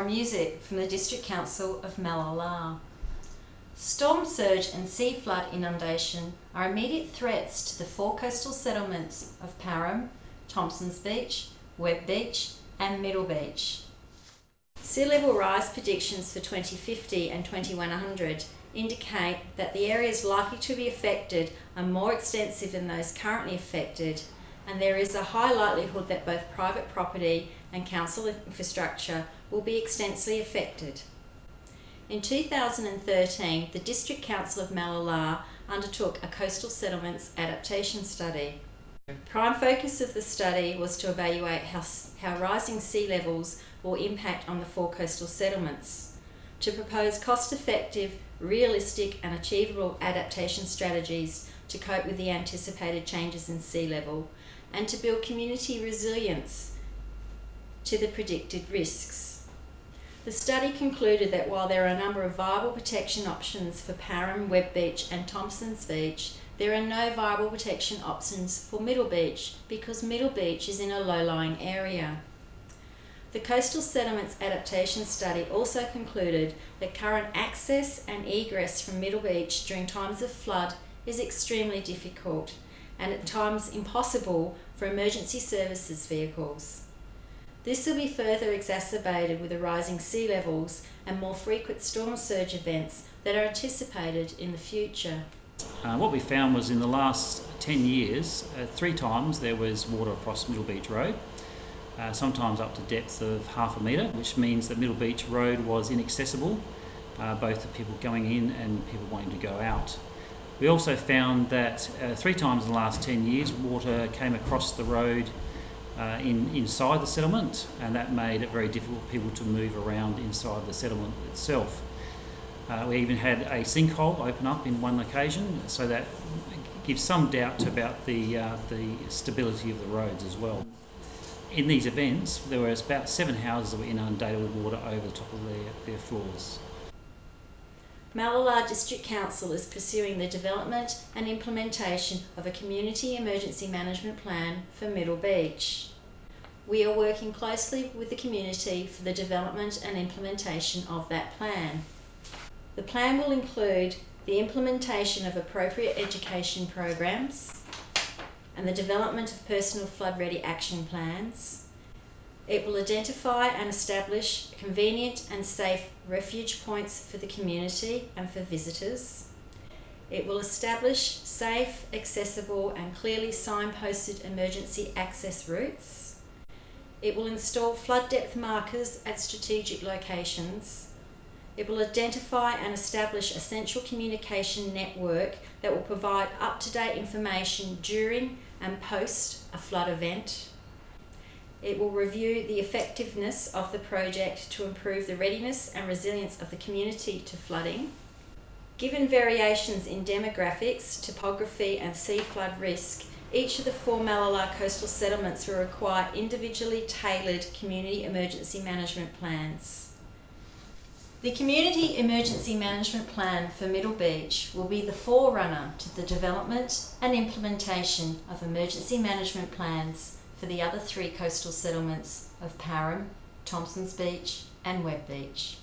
music from the District Council of Mallala. Storm surge and sea flood inundation are immediate threats to the 4 coastal settlements of Parham, Thompson Beach, Webb Beach and Middle Beach. Sea level rise predictions for 2050 and 2100 indicate that the areas likely to be affected are more extensive than those currently affected, and there is a high likelihood that both private property and council infrastructure will be extensively affected. In 2013, the District Council of Mallala undertook a coastal settlements adaptation study. The prime focus of the study was to evaluate how rising sea levels will impact on the 4 coastal settlements, to propose cost-effective, realistic and achievable adaptation strategies to cope with the anticipated changes in sea level, and to build community resilience to the predicted risks. The study concluded that while there are a number of viable protection options for Parham, Webb Beach and Thompson Beach, there are no viable protection options for Middle Beach because Middle Beach is in a low-lying area. The Coastal Settlements Adaptation Study also concluded that current access and egress from Middle Beach during times of flood is extremely difficult and at times impossible for emergency services vehicles. This will be further exacerbated with the rising sea levels and more frequent storm surge events that are anticipated in the future. What we found was in the last 10 years, 3 times there was water across Middle Beach Road, sometimes up to depth of half a metre, which means that Middle Beach Road was inaccessible, both to people going in and people wanting to go out. We also found that 3 times in the last 10 years water came across the road inside the settlement, and that made it very difficult for people to move around inside the settlement itself. We even had a sinkhole open up in one occasion, so that gives some doubt about the stability of the roads as well. In these events, there was about 7 houses that were inundated with water over the top of their floors. Mallala District Council is pursuing the development and implementation of a community emergency management plan for Middle Beach. We are working closely with the community for the development and implementation of that plan. The plan will include the implementation of appropriate education programs and the development of personal flood-ready action plans. It will identify and establish convenient and safe refuge points for the community and for visitors. It will establish safe, accessible and clearly signposted emergency access routes. It will install flood depth markers at strategic locations. It will identify and establish a central communication network that will provide up-to-date information during and post a flood event. It will review the effectiveness of the project to improve the readiness and resilience of the community to flooding. Given variations in demographics, topography and sea flood risk, each of the 4 Mallala coastal settlements will require individually tailored community emergency management plans. The Community Emergency Management Plan for Middle Beach will be the forerunner to the development and implementation of emergency management plans for the other 3 coastal settlements of Parham, Thompson Beach and Webb Beach.